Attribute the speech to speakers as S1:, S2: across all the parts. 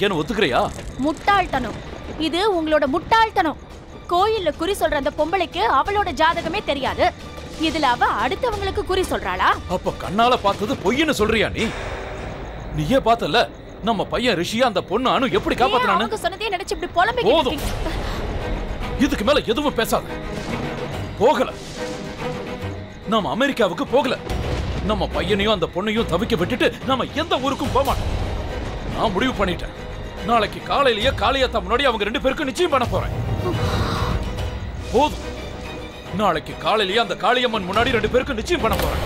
S1: இருக்கேன்னு ஒத்துக்கிறியா?
S2: முட்டாள்தனம். இது உங்களோட முட்டாள்தனம். கோயில்ல குறி சொல்ற அந்த பொம்பளைக்கு அவளோட ஜாதகமே தெரியாது. இதுல அவ அடுத்தவங்களுக்கு குறி சொல்றாளா?
S1: அப்ப கண்ணால பார்த்தது பொய்ன்னு சொல்றியா நீ? நீயே பார்த்தல நம்ம பையன் ரிஷியா அந்த பொண்ணு அனு எப்படி காப்பாத்துறானு?
S2: அவங்க சொன்னதே நினைச்சு இப்படி புலம்பிக்கிட்டு இருக்கீங்க.
S1: இதுக்கு மேல எதுவும் பேசாத. போகல, நாம அமெரிக்காவுக்கு போகல. நம்ம பையனையும் அந்த பொண்ணையும் தவிக்க விட்டுட்டு நாம எந்த ஊருக்கும் போக மாட்டோம். நான் முடிவு பண்ணிட்டேன். நாளைக்கு காலையிலேயே காளியாத்தா முன்னாடி அவங்க 2 பேருக்கும் நிச்சயம் பண்ண போறேன். போதும், நாளைக்கு காலையிலேயே அந்த காளியம்மன் முன்னாடி 2 பேருக்கும் நிச்சயம் பண்ண போறேன்.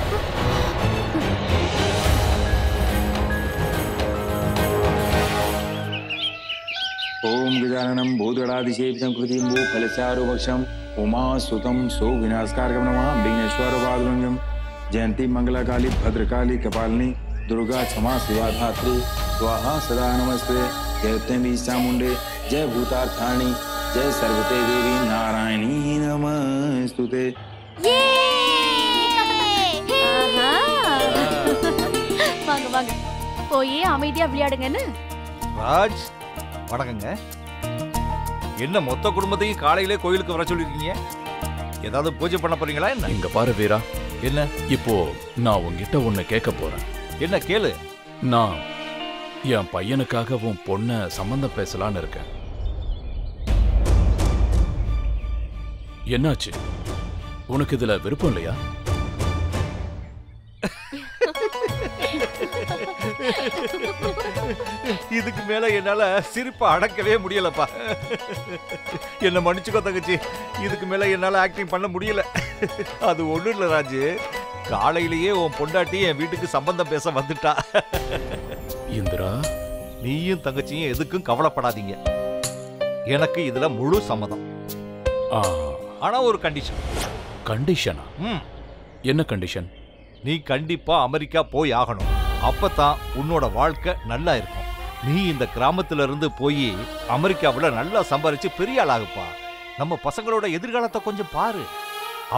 S3: ओम गजाननं भूतगणाधिसेवितं कृतिम्बु फलचारुभक्षं उमासुतं सो विनाशकारकं नमः विघ्नेश्वरपादभंजं जयंती मंगलाकाली भद्रकाली कपालिनी दुर्गा क्षमा शिवा धात्री स्वाहा सदा नमस्ते जयते चामुंडे जय भूतार्थाणी जय सर्वते देवी नारायणी नमस्तुते।
S2: வாங்க வாங்க, போய் அமைதியா விளையாடுங்கன்னு.
S4: ராஜ் வணக்கங்க. என்ன மொத்த குடும்பத்தையும் காலையிலே கோயிலுக்கு வர சொல்லிருக்கீங்க? ஏதாவது பூஜை பண்ண போறீங்களா என்ன?
S1: இங்க பாரு வீரா,
S4: என்ன
S1: இப்போ நான் உன்கிட்ட ஒண்ணு கேட்க போறேன்.
S4: என்ன கேளு.
S1: நான் என் பையனுக்காக உன் பொண்ண சம்பந்தம் பேசலான்னு இருக்கேன். என்னாச்சு? உனக்கு இதுல விருப்பம் இல்லையா?
S4: இதுக்கு மேல என்னால சிரிப்பை அடக்கவே முடியலப்பா. என்ன மன்னிச்சுக்கோ தங்கச்சி, இதுக்கு மேல என்னால ஆக்டிங் பண்ண முடியல. அது ஒண்ணும் இல்ல ராஜு, காலையிலேயே உன் பொண்டாட்டி என் வீட்டுக்கு சம்பந்தம் பேச வந்துட்டா.
S1: இந்திரா,
S4: நீயும் தங்கச்சியும் எதுக்கும் கவலைப்படாதீங்க. எனக்கு இதுல முழு சம்மதம். ஆனா ஒரு கண்டிஷன்.
S1: கண்டிஷனா? என்ன கண்டிஷன்?
S4: நீ கண்டிப்பா அமெரிக்கா போய் ஆகணும். அப்பதான் உன்னோட வாழ்க்கை நல்லா இருக்கும். நீ இந்த கிராமத்துல இருந்து போய் அமெரிக்காவுல நல்லா சம்பாரிச்சு பெரிய ஆளாகுப்பா. நம்ம பசங்களோட எதிர்காலத்தை கொஞ்சம் பாரு.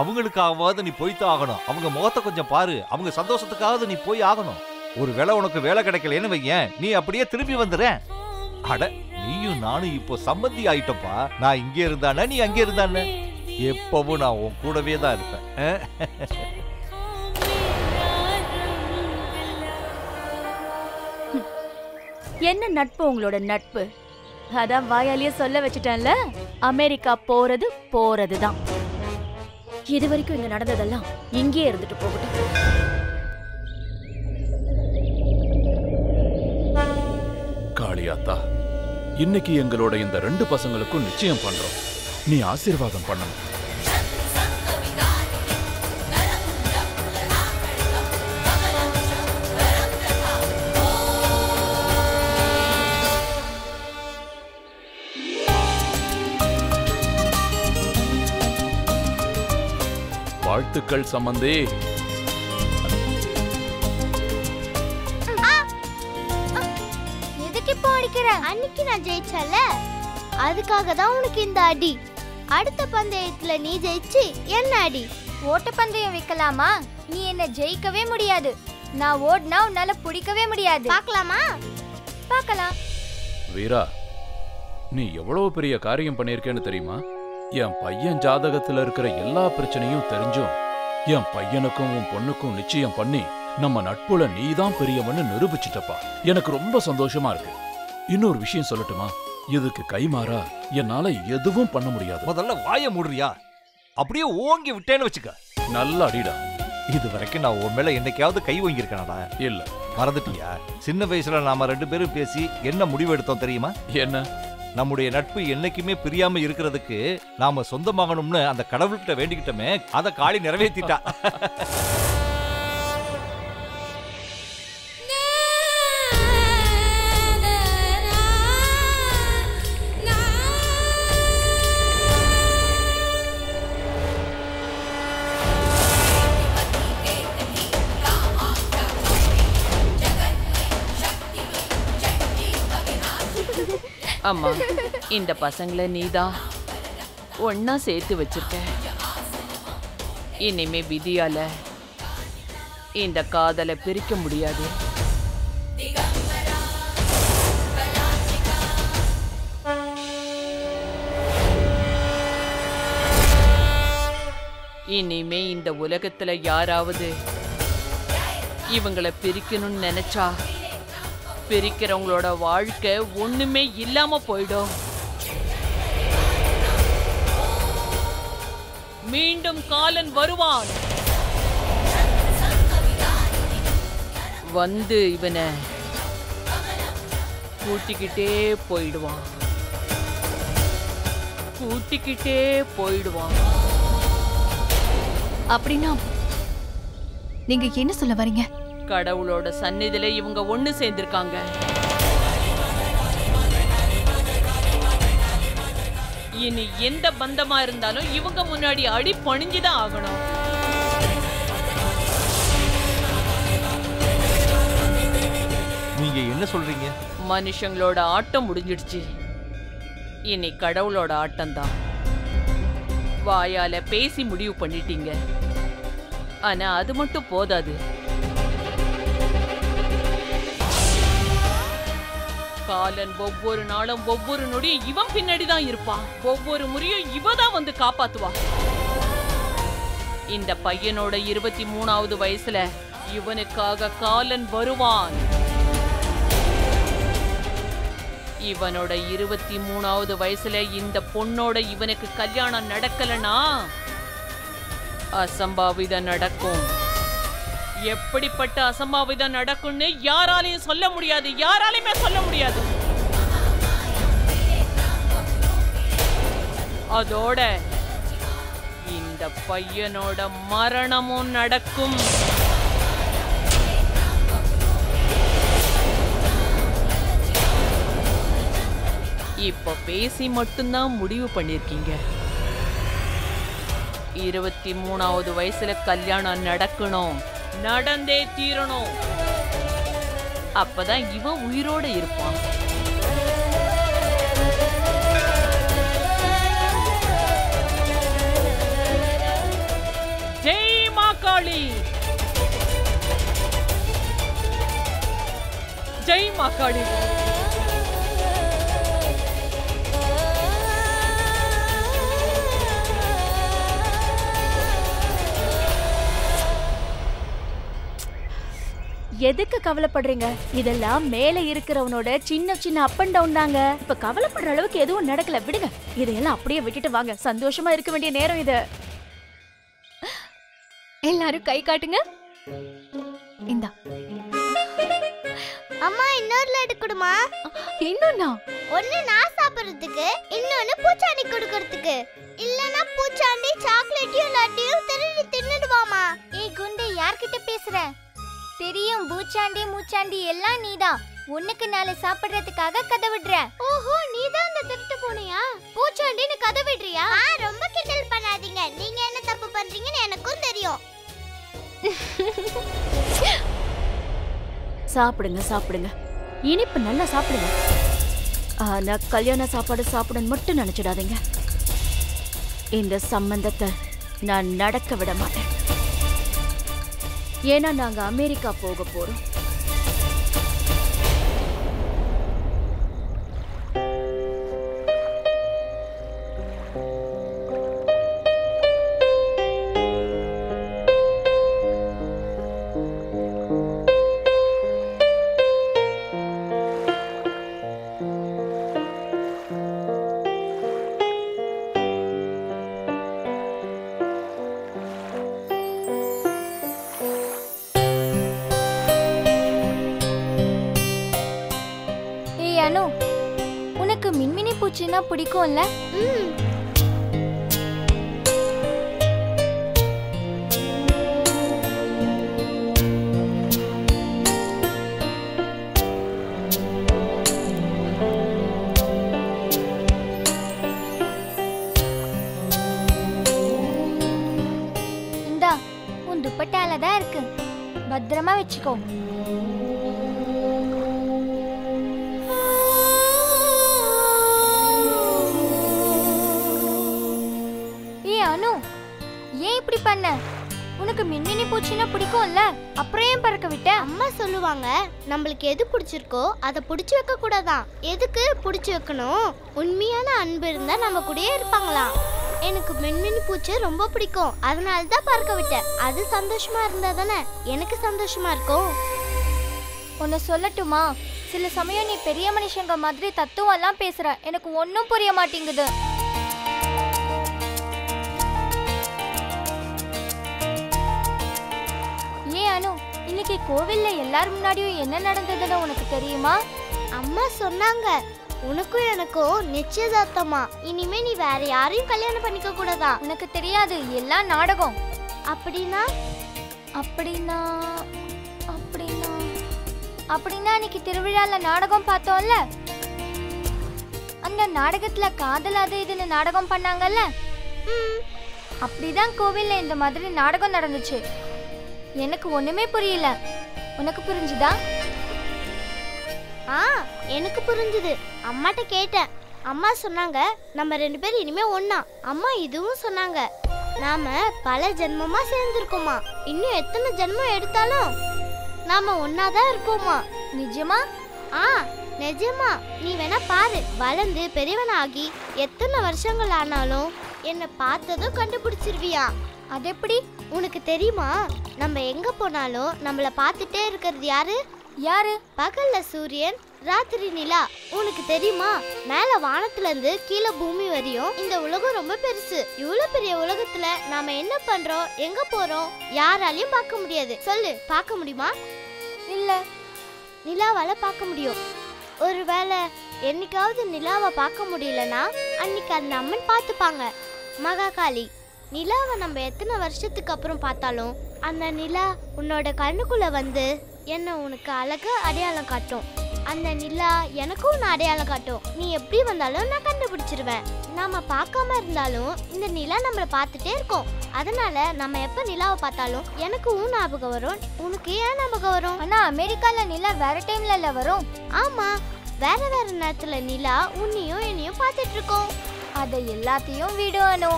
S4: அவங்களுக்காவது நீ போய்தான் ஆகணும். அவங்க முகத்தை கொஞ்சம் பாரு. அவங்க சந்தோஷத்துக்காவது நீ போய் ஆகணும். ஒரு வேளை உனக்கு வேலை கிடைக்கலன்னு வையேன், நீ அப்படியே திரும்பி வந்துடுறேன். அட, நீயும் நானும் இப்போ சம்பந்தி ஆயிட்டப்பா. நான் இங்கே இருந்தானே, நீ அங்கே இருந்தானே, எப்பவும் நான் உன் கூடவே தான் இருப்பேன்.
S2: என்ன நட்பு உங்களோட நட்பு? அதான் வாயாலேயே சொல்ல வச்சுட்டேன்ல, அமெரிக்கா போறதுதான். இது வரைக்கும் இங்க நடந்ததெல்லாம் இங்கே இருந்துட்டு போகட்டும்.
S1: காளியாத்தா, இன்னைக்கு எங்களோட இந்த 2 பசங்களுக்கும் நிச்சயம் பண்றோம். நீ ஆசீர்வாதம் பண்ணணும். வாழ்த்துக்கள் சம்பந்தே.
S5: எதுக்கு இப்போ அடிக்கிற? அன்னைக்கு நான் ஜெயிச்சல, அதுக்காக தான் உனக்கு இந்த அடி. அடுத்த பந்தயத்துல நீ ஜெயிச்சு என்ன அடி? ஓட்ட பந்தயம் வைக்கலாமா? நீ என்ன ஜெயிக்கவே முடியாது. நான் ஓடினா உன்னால பிடிக்கவே முடியாது. பார்க்கலாமா? பார்க்கலாம்.
S1: வீரா, நீ எவ்வளவு பெரிய காரியம் பண்ணிருக்கேன்னு தெரியுமா? என் பையன் ஜாதகத்துல இருக்கிற எல்லா பிரச்சனையும் தெரிஞ்சும் என் பையனுக்கும் உன் பொண்ணுக்கும் நிச்சயம் பண்ணி நம்ம நட்புல நீதான் பெரியவன்னு நிரூபிச்சிட்டப்பா. எனக்கு ரொம்ப சந்தோஷமா இருக்கு. இன்னொரு விஷயம் சொல்லட்டுமா? இதுக்கு கைமாறா என்னால எதுவும் பண்ண முடியாது.
S4: முதல்ல வாய மூடுறியா? அப்படியே ஓங்கி விட்டேன்னு வச்சுக்க.
S1: நல்ல அடிடா.
S4: இது வரைக்கும் நான் உன் மேல என்னைக்காவது கை வாங்கியிருக்கேனடா?
S1: இல்ல.
S4: மறந்துட்டியா? சின்ன வயசுல நாம 2 பேரும் பேசி என்ன முடிவு எடுத்தோம் தெரியுமா?
S1: என்ன?
S4: நம்முடைய நட்பு என்னைக்குமே பிரியாம இருக்கிறதுக்கு நாம சொந்தமாகணும்னு அந்த கடவுள்கிட்ட வேண்டிக்கிட்டோமே, அதை காளி நிறைவேற்றிட்டா.
S6: அம்மா, இந்த பசங்களை நீதான் ஒன்னா சேர்த்து வச்சிருக்க. இனிமே விதியால இந்த காதலை பிரிக்க முடியாது. இனிமே இந்த உலகத்துல யாராவது இவங்களை பிரிக்கணும்னு நினைச்சா பிரிக்கிறவங்களோட வாழ்க்கை ஒண்ணுமே இல்லாம போயிடும். மீண்டும் காலன் வருவான். வந்து இவனை கூட்டிக்கிட்டே போயிடுவான். கூட்டிக்கிட்டே போயிடுவான்.
S7: அப்படின்னா நீங்க என்ன சொல்ல வரீங்க?
S6: கடவுளோட சந்நிதியில இவங்க ஒண்ணு சேர்ந்திருக்காங்க. இனி எந்த பந்தமா இருந்தாலும் இவங்க முன்னாடி அடி பணிஞ்சுதான் ஆகணும்.
S4: நீங்க என்ன சொல்றீங்க?
S6: மனுஷங்களோட ஆட்டம் முடிஞ்சிடுச்சு. இனி கடவுளோட ஆட்டம்தான். வாயால பேசி முடிவு பண்ணிட்டீங்க. ஆனா அது மட்டும் போதாது. காலன் ஒவ்வொரு நாளும் ஒவ்வொரு நொடியும் இவன் பின்னாடிதான் இருப்பான். ஒவ்வொரு முறையும் இவதான் வந்து காப்பாத்துவா. இந்த பையனோட 23வது வயசுல இவனுக்காக காலன் வருவான். இவனோட 23வது வயசுல இந்த பொண்ணோட இவனுக்கு கல்யாணம் நடக்கலனா அசம்பாவிதம் நடக்கும். எப்படிப்பட்ட அசம்பாவிதம் நடக்கும்னு யாராலையும் சொல்ல முடியாது. யாராலையுமே சொல்ல முடியாது. அதோட இந்த பையனோட மரணமும் நடக்கும். இப்ப பேசி மட்டும்தான் முடிவு பண்ணிருக்கீங்க. 23வது வயசுல கல்யாணம் நடக்கணும். நடந்தே தீரணும். அப்பதான் இவன் உயிரோட இருப்பான். ஜெய் மாகாளி. ஜெய் மாகாளி.
S2: எதுக்கு கவலைப்படுறீங்க? இதெல்லாம் மேல இருக்கிறவனோட சின்ன சின்ன அப் அண்ட் டவுன் தாங்க. இப்ப கவலைப்படுற அளவுக்கு எதுவும் நடக்கல. விடுங்க. இதையெல்லாம் அப்படியே விட்டுட்டு வாங்க. சந்தோஷமா இருக்க வேண்டிய நேரம் இது.
S7: எல்லாரும் கை காட்டுங்க. இந்தா.
S5: அம்மா இன்னொரு லட்டு கொடுமா.
S7: இன்னொன்னா?
S5: ஒன்னு நான் சாப்பிடுறதுக்கு, இன்னொன்னு பூச்சாண்டி கொடுக்கறதுக்கு. இல்லனா பூச்சாண்டி சாக்லேட்டையும் லட்டையும் திருடி தின்னுடுவாமா. ஏய் குண்டு, யார்கிட்ட பேசுற? தெரியும், பூச்சாண்டி மூச்சாண்டி எல்லாம் நீதான். உனக்கு நாளை சாப்பிடுறதுக்காக கதை விடுற. ஓஹோ, நீதான் அந்த திருட்டு பூனையா? பூச்சாண்டின்னு கதை விடுறியா? ரொம்ப கிண்டல் பண்ணாதீங்க. நீங்க என்ன தப்பு பண்றீங்கன்னு எனக்கும் தெரியும்.
S2: சாப்பிடுங்க சாப்பிடுங்க. இனிப்பு நல்லா சாப்பிடுங்க. ஆனா கல்யாண சாப்பாடு சாப்பிடன்னு மட்டும் நினைச்சிடாதீங்க. இந்த சம்பந்தத்தை நான் நடக்க விட மாட்டேன். ஏன்னா நாங்க அமெரிக்கா போக போறோம். உனக்கு மின்மினி பூச்சினா பிடிக்கும்ல? இந்தா, உன் துப்பட்டால தான் இருக்கு. பத்திரமா வச்சுக்கோ. ஏன் இப்படி பண்ண? உனக்கு மின்மினி பூச்சினா பிடிக்கும்ல, அப்புறம் ஏன் பறக்க விட்ட? அம்மா சொல்லுவாங்க, நம்மளுக்கு எது பிடிச்சிருக்கோ அதை பிடிச்சி வைக்க கூடாதான். எதுக்கு பிடிச்சி வைக்கணும்? உண்மையான அன்பு இருந்தா நம்ம கூடயே இருப்பாங்களாம்.
S5: எனக்கு மின்மினி பூச்சி ரொம்ப பிடிக்கும், அதனால தான் பார்க்க விட்டேன். அது சந்தோஷமா இருந்தா தானே எனக்கு சந்தோஷமா இருக்கும்.
S8: உன்னை சொல்லட்டுமா, சில சமயம் நீ பெரிய மனுஷங்க மாதிரி தத்துவம் எல்லாம் பேசுற, எனக்கு ஒன்னும் புரிய மாட்டேங்குது. ஏன் அனு, இன்னைக்கு கோவில்ல எல்லாரும் முன்னாடியும் என்ன நடந்ததுன்னு உனக்கு தெரியுமா?
S5: அம்மா சொன்னாங்க உனக்கும் எனக்கும் நிச்சயதார்த்தமா, இனிமே நீ வேற யாரையும் கல்யாணம் பண்ணிக்க கூடாதா.
S8: உனக்கு தெரியாது, எல்லாம் நாடகம்.
S5: அப்படின்னா
S8: அப்படின்னா அப்படின்னா அப்படின்னா இன்னைக்கு திருவிழால நாடகம் பார்த்தோம்ல, அந்த நாடகத்துல காதல் அது இதுன்னு நாடகம் பண்ணாங்கல்ல, அப்படிதான் கோவில்ல இந்த மாதிரி நாடகம் நடந்துச்சு. எனக்கு ஒண்ணுமே புரியல, உனக்கு புரிஞ்சுதா?
S5: எனக்கு புரிஞ்சுது. அம்மாட்ட கேட்டேன், அம்மா சொன்னாங்க நம்ம 2 பேரும் இனிமே ஒண்ணா. அம்மா இதுவும் சொன்னாங்க, நாம பல ஜென்மமா சேர்ந்திருக்கோமா, இன்னும் எத்தனை ஜென்மம் எடுத்தாலும் நாம ஒன்னாதான் இருப்போமா.
S8: நிஜமா?
S5: நிஜமா. நீ வேணா பாரு, வளர்ந்து பெரியவனாகி எத்தனை வருஷங்கள் ஆனாலும் என்ன பார்த்ததும் கண்டுபிடிச்சிருவியா.
S8: அது எப்படி?
S5: உனக்கு தெரியுமா, நம்ம எங்க போனாலும் நம்மள பார்த்துட்டே இருக்கிறது யாரு?
S8: யாரு?
S5: பகல்ல சூரியன், ராத்திரி நிலா. உனக்கு தெரியுமா, மேல வானத்துல இருந்து கீழே பூமி வரையும் இந்த உலகம் ரொம்ப பெருசு. இவ்வளவு பெரிய உலகத்துல நாம என்ன பண்றோம், எங்க போறோம், யாராலையும் பார்க்க முடியாது. சொல்லு, பார்க்க முடியுமா?
S8: இல்ல.
S5: நிலாவால பார்க்க முடியும். ஒருவேளை என்னைக்காவது நிலாவை பார்க்க முடியலனா அன்னைக்கு அந்த அம்மன் பார்த்துப்பாங்க, மகாகாளி. நிலாவை நம்ம எத்தனை வருஷத்துக்கு அப்புறம் பார்த்தாலும் அந்த நிலா உன்னோட கண்ணுக்குள்ள வந்து என்ன உனக்கு அழகா அடையாளம் காட்டும். அந்த நிலா எனக்கும் உன்னை அடையாளம் காட்டும். நீ எப்படி வந்தாலும் நான் கண்டுபிடிச்சிருவேன். நாம பார்க்காம இருந்தாலும் இந்த நிலா நம்மளை பார்த்துட்டே இருக்கோம். அதனால நம்ம எப்ப நிலாவை பார்த்தாலும் எனக்கு உன் ஞாபகம் வரும், உனக்கு ஏன் ஞாபகம் வரும்?
S8: ஆனா அமெரிக்கால நிலா வேற டைம்ல வரும்.
S5: ஆமா, வேற வேற நேரத்துல நிலா உன்னையும் என்னையும் பார்த்துட்டு இருக்கோம்.
S8: அதை எல்லாத்தையும் விடுவானோ.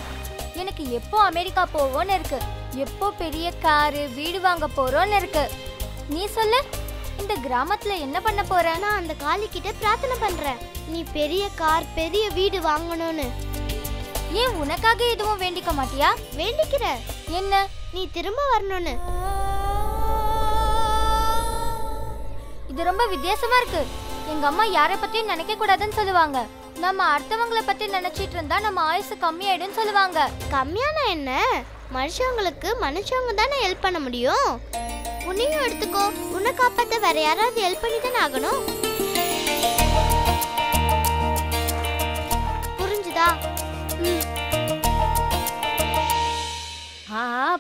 S8: எனக்கு எப்போ அமெரிக்கா போவோன்னு இருக்கு, எப்போ பெரிய காரு வீடு வாங்க போறோன்னு இருக்கு. நீ சொல்லு, இந்த கிராமத்துல என்ன பண்ண போற?
S5: நான் அந்த காளி கிட்ட பிரார்த்தனை பண்றேன், நீ பெரிய கார் பெரிய வீடு வாங்கணும்னு.
S8: ஏன் உனக்காக எதுவும் வேண்டிக்க மாட்டியா?
S5: வேண்டிக்கிற.
S8: என்ன?
S5: நீ திரும்ப வரணும்னு.
S8: இது ரொம்ப வித்தியாசமா இருக்கு. எங்க அம்மா யாரை பத்தியும் நினைக்க கூடாதுன்னு சொல்லுவாங்க. நம்ம அடுத்தவங்களை பத்தி நினைச்சிட்டு இருந்தா நம்ம ஆயுசு கம்மியாயிடும் சொல்லுவாங்க.
S5: கம்மியானா என்ன, மனுஷங்களுக்கு மனுஷங்க தானே ஹெல்ப் பண்ண முடியும். உன்னையும் எடுத்துக்கோ, உன்னை காப்பாத்த வேற யாராவது ஹெல்ப் பண்ணி தானே ஆகணும். புரிஞ்சுதா?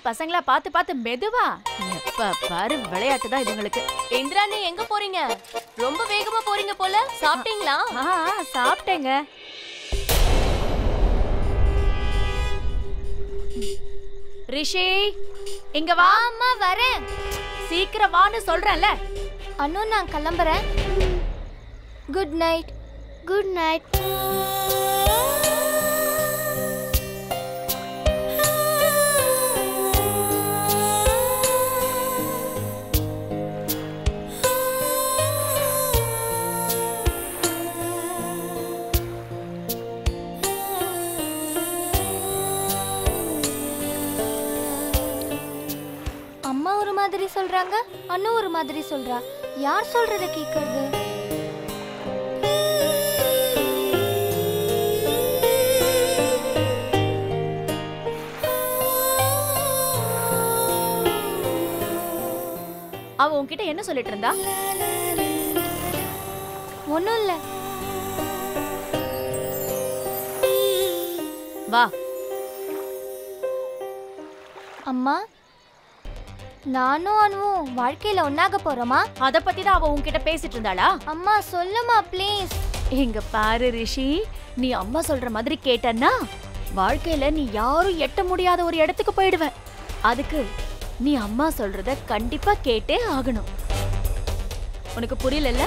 S2: பசங்களா பார்த்து பார்த்து மெதுவா. எப்ப பாரு விளையாட்டு தான் இதுங்களுக்கு.
S6: இந்திராணி எங்க போறீங்க? ரொம்ப வேகமா போறீங்க போல. சாப்பிட்டீங்களா?
S2: சாப்பிட்டேங்க. ரிஷி இங்க வா.
S8: அம்மா வரேன்.
S2: சீக்கிரம் வான்னு சொல்றேன்ல.
S8: அனு நான் கிளம்புறேன். Good night.
S5: Good night.
S8: அம்மா ஒரு மாதிரி சொல்றாங்க, அனு ஒரு மாதிரி சொல்றா. யார் சொல்றத கேக்குறது?
S2: அவ உன்கிட்ட என்ன சொல்லிட்டு இருந்தா?
S8: ஒண்ணும் இல்ல.
S2: வா.
S8: அம்மா, நானும் அனுவும் வாழ்க்கையில ஒன்னாக போறோமா?
S2: அத பத்தி தான் அவ உன்கிட்ட பேசிட்டு இருந்தாளா?
S8: அம்மா சொல்லுமா ப்ளீஸ்.
S2: இங்க பாரு ரிஷி, நீ அம்மா சொல்ற மாதிரி கேட்டன்னா வாழ்க்கையில நீ யாரும் எட்ட முடியாத ஒரு இடத்துக்கு போயிடுவ. அதுக்கு நீ அம்மா சொல்றத கண்டிப்பா கேட்டே ஆகணும். உனக்கு புரியல?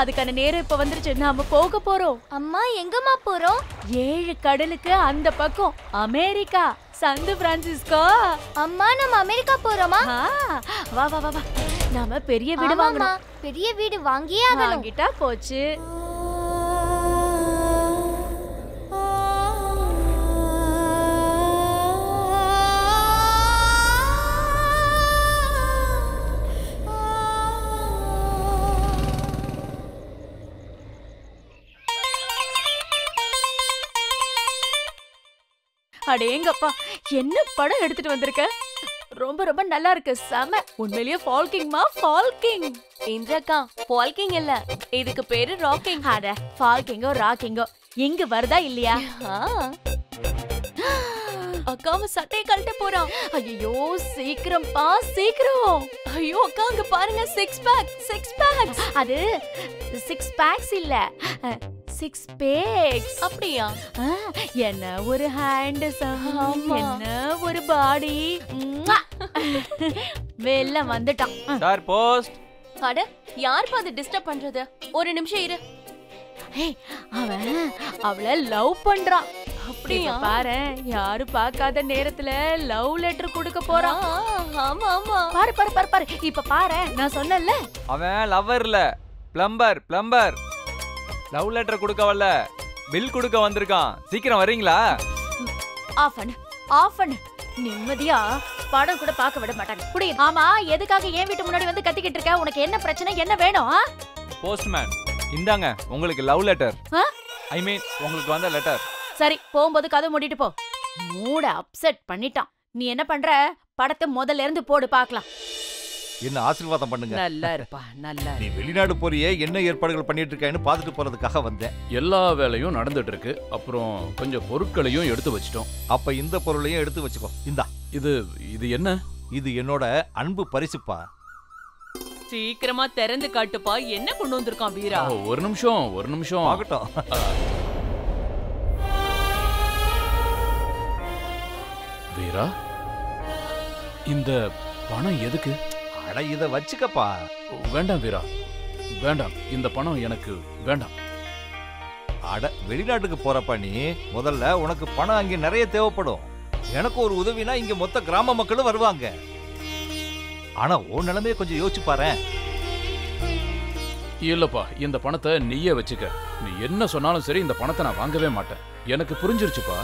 S2: அதுக்கான நேரம் இப்ப வந்துருச்சு. நாம போக போறோம்.
S8: அம்மா எங்கம்மா போறோம்?
S2: 7 கடலுக்கு அந்த பக்கம், அமெரிக்கா, சான் பிரான்சிஸ்கோ.
S8: அம்மா நம்ம அமெரிக்கா போறோமா?
S2: வா வா வா வா. நாம பெரிய வீடு வாங்கணும்.
S8: பெரிய வீடு வாங்கியே ஆகணும்.
S2: வாங்கிட்டா போச்சு. அடேங்கப்பா, என்ன படம் எடுத்துட்டு வந்திருக்க? ரொம்ப ரொம்ப நல்லா இருக்கு. செம. உண்மையிலேயே ஃபால்கிங்மா, ஃபால்கிங்.
S6: இந்திராக்கா, ஃபால்கிங் இல்ல, இதுக்கு பேரு ராக்கிங்.
S2: அட, ஃபால்கிங்கோ ராக்கிங்கோ இங்க வருதா இல்லையா?
S6: அக்காவ சட்டையை கழட்ட போறான்.
S2: ஐயோ, சீக்கிரம்பா, சீக்கிரம்.
S6: ஐயோ அக்கா, அங்க பாருங்க, 6 பேக், 6 பேக்ஸ்.
S2: அது 6 பேக்ஸ் இல்ல, 6 பேக்ஸ்.
S6: அப்படியா?
S2: என்ன ஒரு ஹேண்ட், என்ன ஒரு பாடி. வெளில வந்துட்டான்.
S9: Sir post.
S6: அட, யார் பாத்து டிஸ்டர்ப் பண்றது? ஒரு நிமிஷம் இரு.
S2: அவன் அவளை லவ் பண்றான்.
S6: அப்படியா?
S2: பாரு, யாரு பார்க்காத நேரத்துல லவ் லெட்டர் கொடுக்க போறான்.
S6: ஆமா ஆமா,
S2: பாரு பாரு பாரு பாரு. இப்ப பாரு, நான் சொன்னேன்ல,
S9: அவன் லவ்வர் இல்ல, பிளம்பர். பிளம்பர் லவ் லெட்டர் கொடுக்க வரல, பில் கொடுக்க வந்திருக்கான். சீக்கிரம் வர்றீங்களா?
S2: ஆஃப் பண்ணு, ஆஃப் பண்ணு. நிம்மதியா படம் கூட பார்க்க விட மாட்டாங்க. குடி. ஆமா, எதுக்காக என் வீட்டு முன்னாடி வந்து கத்திக்கிட்டு இருக்க? உனக்கு என்ன பிரச்சனை, என்ன வேணும்?
S9: போஸ்ட்மேன், இந்தாங்க உங்களுக்கு லவ் லெட்டர்.
S2: ஆ?
S9: ஐ மீன் உங்களுக்கு வந்த லெட்டர்.
S2: சரி, போகும்போது கதை மூடிட்டு போ. மூட அப்செட் பண்ணிட்டான். நீ என்ன பண்ற? படத்தை முதல்ல இருந்து போடு பார்க்கலாம்.
S4: என்ன ஆசீர்வாதம் பண்ணுங்க.
S6: நல்லா இருப்பா, நல்லா.
S4: நீ வெளிநாடு போறியே, என்ன ஏற்பாடுகள் பண்ணிட்டு இருக்கேன்னு பார்த்துட்டு போறதுக்காக வந்தேன்.
S1: எல்லா வேலையும் நடந்துட்டு இருக்கு. அப்புறம் கொஞ்சம் பொருட்களையும் எடுத்து வச்சிட்டோம்.
S4: அப்ப இந்த பொருளையும் எடுத்து வச்சுக்கோ. இந்தா.
S1: இது என்ன?
S4: இது என்னோட அன்பு பரிசுப்பா.
S6: சீக்கிரமா திறந்து காட்டுப்பா, என்ன கொண்டு வந்திருக்கான் வீரா?
S1: ஒரு நிமிஷம்
S4: ஆகட்டும்.
S1: வீரா, இந்த பணம் எதுக்கு?
S4: அட, இத வச்சுக்கப்பா.
S1: வேண்டாம் வீரா, வேண்டாம். இந்த பணம் எனக்கு வேண்டாம்.
S4: அட, வெளிநாட்டுக்கு போறப்ப நீ முதல்ல உனக்கு பணம் அங்க நிறைய தேவைப்படும். எனக்கு ஒரு உதவினா இங்க மொத்த கிராம மக்களும் வருவாங்க. ஆனா உன் நிலைமையை கொஞ்சம் யோசிச்சு பாரு.
S1: இல்லப்பா, இந்த பணத்தை நீயே வச்சுக்க. நீ என்ன சொன்னாலும் சரி, இந்த பணத்தை நான் வாங்கவே மாட்டேன். எனக்கு புரிஞ்சிருச்சுப்பா.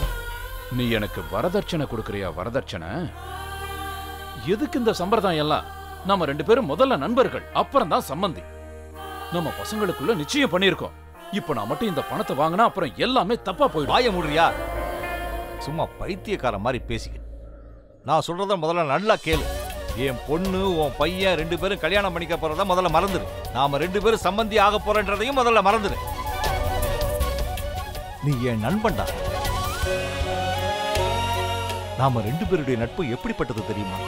S1: நீ எனக்கு வரதட்சணை கொடுக்கறியா? வரதட்சணை எதுக்கு? இந்த சம்பிரதாயம் எல்லாம் நம்ம 2 பேரும் முதல்ல நண்பர்கள், அப்புறம் தான் சம்பந்தி. நம்ம பசங்களுக்குள்ள நிச்சயம் பண்ணிருக்கோம். இப்ப நான் மட்டும் இந்த பணத்தை வாங்கினா அப்புறம் எல்லாமே தப்பா போயிடும்.
S4: வாய மூடுறியா? சும்மா பைத்தியக்கார மாதிரி பேசிக்க. நான் சொல்றத முதல்ல நல்லா கேளு. என் பொண்ணு, உன் பையன் 2 பேரும் கல்யாணம் பண்ணிக்க போறத முதல்ல மறந்துரு. நாம 2 பேரும் சம்பந்தி ஆக போறன்றதையும் முதல்ல மறந்துரு. நீ என் நண்பன்டா. நாம 2 பேருடைய நட்பு எப்படிப்பட்டது தெரியுமா?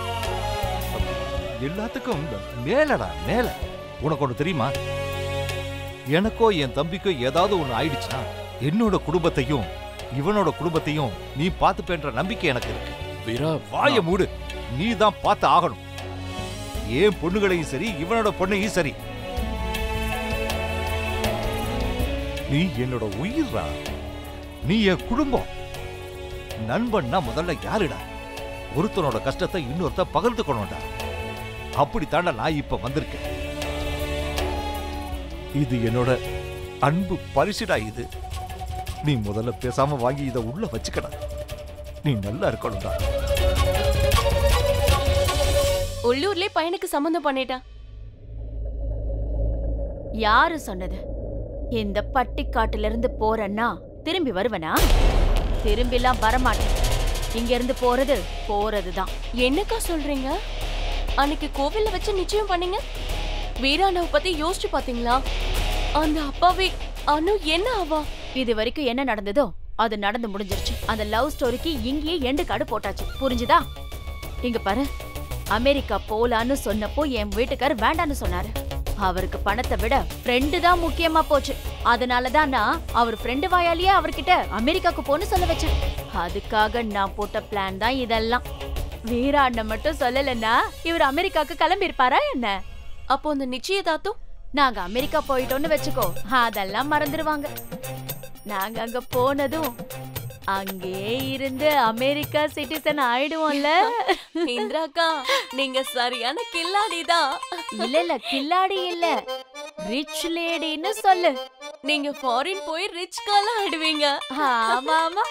S4: எல்லாத்துக்கும் மேலடா, மேல. உனக்கு ஒண்ணு தெரியுமா? எனக்கோ என் தம்பிக்கோ ஏதாவது ஒண்ணு ஆயிடுச்சா, என்னோட குடும்பத்தையும் இவனோட குடும்பத்தையும் நீ பார்த்துப்பேன்ற நம்பிக்கை எனக்கு இருக்கு.
S1: வீரா,
S4: வாய மூடு. நீ தான் பார்த்து ஆகணும். ஏன் பொண்ணுகளையும் சரி, இவனோட பொண்ணையும் சரி. நீ என்னோட உயிர்ரா. நீ என் குடும்பம். நண்பன்னா முதல்ல யாருடா? ஒருத்தனோட கஷ்டத்தை இன்னொருத்த பகிர்ந்துக்கணும்டா. அப்படித்தாண்டா நான் இப்ப வந்திருக்கேன். இது என்னோட அன்பு பரிசுடா. இது நீ முதல்ல பேசாம வாங்கி இதை உள்ள வச்சுக்கடா. நீ நல்லா இருக்கணும்டா.
S6: உள்ளூர்லயே பையனுக்கு சம்பந்தம் பண்ணிட்டான்.
S2: யாரு சொன்னது? இந்த பட்டிக்காட்டுல இருந்து போறேன்னா திரும்பி வருவனா? திரும்பிலாம் வரமாட்டேன். இங்க இருந்து போறதுதான்.
S6: என்னக்கா சொல்றீங்க? அன்னைக்கு கோவில்ல வச்சு நிச்சயம் பண்ணீங்க. வீரானாவை பத்தி யோசிச்சு பாத்தீங்களா? அந்த அப்பாவே அனு என்ன ஆவா?
S2: இது வரைக்கும் என்ன நடந்ததோ அது நடந்து முடிஞ்சிருச்சு. அந்த லவ் ஸ்டோரிக்கு இங்கேயே எண்டு கார்டு போட்டாச்சு. புரிஞ்சுதா? இங்க பாரு, அமெரிக்கா போலான்னு சொன்னப்போ என் வீட்டுக்காரர் வேண்டான்னு சொன்னாரு. அவருக்கு பணத்தை விட ஃப்ரெண்டு தான் முக்கியமா போச்சு. அதனாலதான் நான் அவர் ஃப்ரெண்டு வாயாலேயே அவர்கிட்ட அமெரிக்காக்கு போன்னு சொல்ல வச்சேன். அதுக்காக நான் போட்ட பிளான் தான் இதெல்லாம். வீரா அண்ணன் மட்டும் சொல்லலன்னா இவர் அமெரிக்காக்கு கிளம்பி இருப்பாரா என்ன?
S6: அப்போ அந்த நிச்சயதார்த்தம்?
S2: நாங்க அமெரிக்கா போயிட்டோம்னு வச்சுக்கோ, அதெல்லாம் மறந்துடுவாங்க. நாங்க அங்க போனதும் அங்கே இருந்து அமெரிக்கா சிட்டிசன் ஆயிடுவோம்ல.
S6: இந்திராக்கா, நீங்க சரியான கில்லாடிதான்.
S2: இல்ல கில்லாடி இல்ல, ரிச் லேடின்னு சொல்லு.
S6: நீங்க ஃபாரின் போய் ரிச் காலா ஆயிடுவீங்க.
S2: ஆமா ஆமா.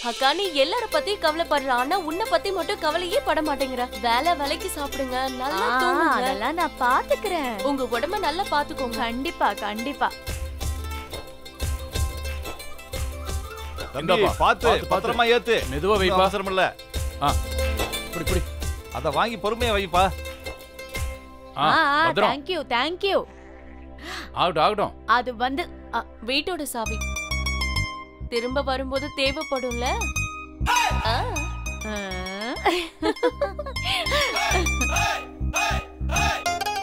S6: அக்கா, நீ எல்லார பத்தி கவலைப்படுற, ஆனா உன்னை பத்தி மட்டும் கவலையே பட மாட்டேங்கிற. வேலைக்கு சாப்பிடுங்க, நல்லா தூங்குங்க.
S2: அதெல்லாம் நான் பாத்துக்கிறேன்.
S6: உங்க உடம்ப நல்லா பாத்துக்கோங்க.
S2: கண்டிப்பா கண்டிப்பா.
S4: தம்பி
S1: இந்தாப்பா.
S4: பாத்து
S1: பாத்து,
S4: பத்திரமா ஏத்து.
S1: மெதுவா வைப்பா.
S4: அவசரம் இல்ல.
S1: இப்படி இப்படி.
S4: அத வாங்கி பொறுமையா வைப்பா.
S1: பத்திரம்.
S2: Thank you thank you.
S1: ஆகட்டும் ஆகட்டும்.
S2: அது வந்து
S6: வீட்டோட சாவி திரும்ப வரும்போது தேவைப்படும்ல. ஆ.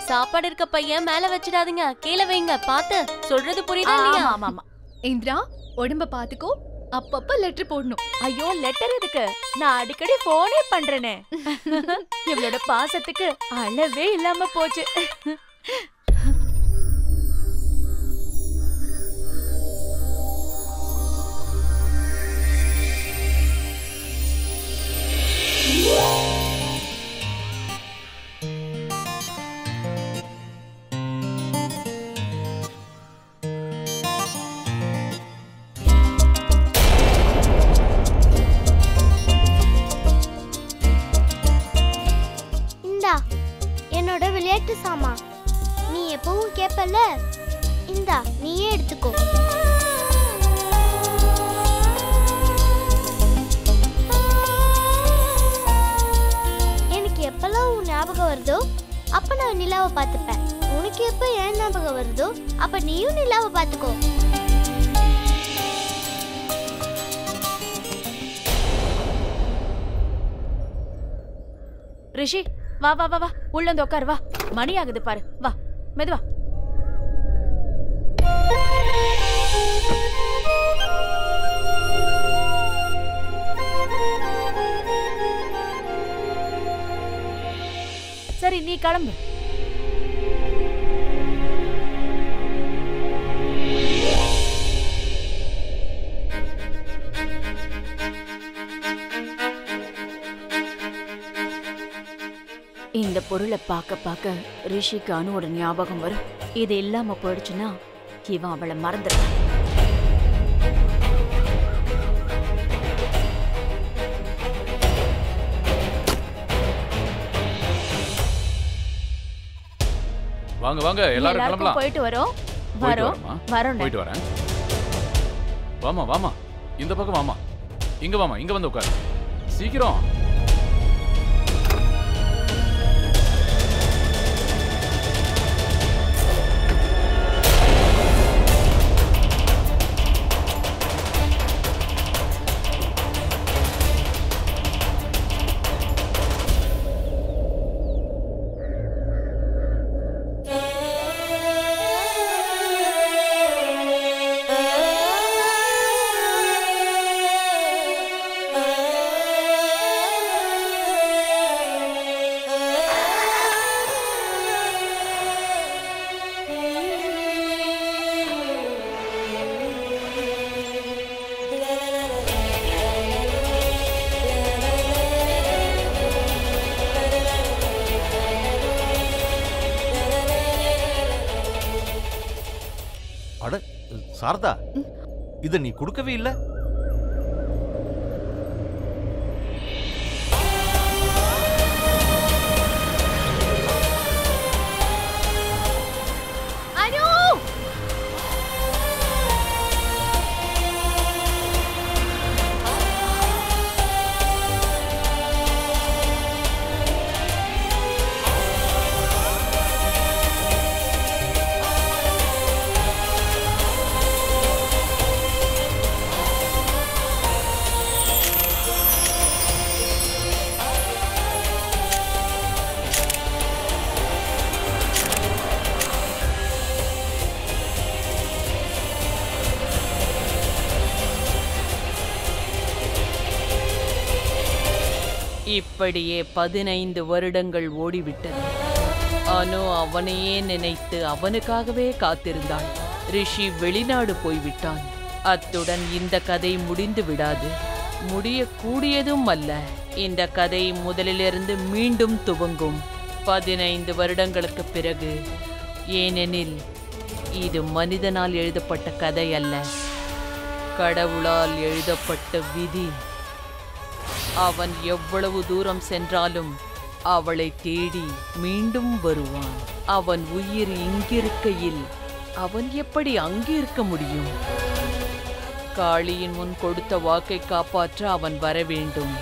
S6: சாப்பாடு இருக்க பையன் மேல வச்சிடாதீங்க, கீழே வைங்க. பாத்து சொல்றது புரியுதா இல்லையா?
S2: ஆமா ஆமா.
S7: இந்திரா உடம்ப பாத்துக்கோ, அப்பப்ப லெட்டர் போடணும்.
S2: ஐயோ லெட்டர் எதுக்கு? நான் அடிக்கடி போனே பண்றேனே. இவளோட பாசத்துக்கு அளவே இல்லாம போச்சு.
S5: என்னோட விளையாட்டு சாமா நீ எப்பவும் கேப்பல, இந்தா நீயே எடுத்துக்கோ. எனக்கு எப்பெல்லாம் உன் ஞாபகம் வருதோ அப்ப நான் நிலாவை பார்த்துப்பேன். உனக்கு எப்ப என் ஞாபகம் வருதோ அப்ப நீயும் நிலாவை பார்த்துக்கோ.
S2: ரிஷி வா வா வா வா, உள்ள வந்து உட்காரு. வா, மணி ஆகுது பாரு. வா மெதுவா. சரி நீ கிளம்பு. இந்த பொருளை பார்க்க பார்க்க ரிஷிக்கு அனுவோட ஞாபகம் வரும். இது இல்லாம போயிடுச்சுன்னா இவன் அவளை மறந்துடுவான்.
S1: வாங்க வாங்க எல்லாரும் கிளம்பலாம்.
S2: போயிட்டு வரோம்.
S1: போயிட்டு வரேன். வாமா வாமா, இந்த பக்கம் வாமா. இங்க வாமா, இங்க வந்து உட்காரு. சீக்கிரம்.
S4: அட சாரதா, இத நீ கொடுக்கவே இல்ல.
S10: இப்படியே 15 வருடங்கள் ஓடிவிட்டது. அனு அவனையே நினைத்து அவனுக்காகவே காத்திருந்தாள். ரிஷி வெளிநாடு போய்விட்டான். அத்துடன் இந்த கதை முடிந்து விடாது, முடியக்கூடியதும் அல்ல. இந்த கதை முதலிலிருந்து மீண்டும் துவங்கும் 15 வருடங்களுக்கு பிறகு. ஏனெனில் இது மனிதனால் எழுதப்பட்ட கதை அல்ல, கடவுளால் எழுதப்பட்ட விதி. அவன் எவ்வளவு தூரம் சென்றாலும் அவளை தேடி மீண்டும் வருவான். அவன் உயிர் இங்கிருக்கையில் அவன் எப்படி அங்கிருக்க முடியும்? காளியின் முன் கொடுத்த வாக்கை காப்பாற்ற அவன் வர வேண்டும்.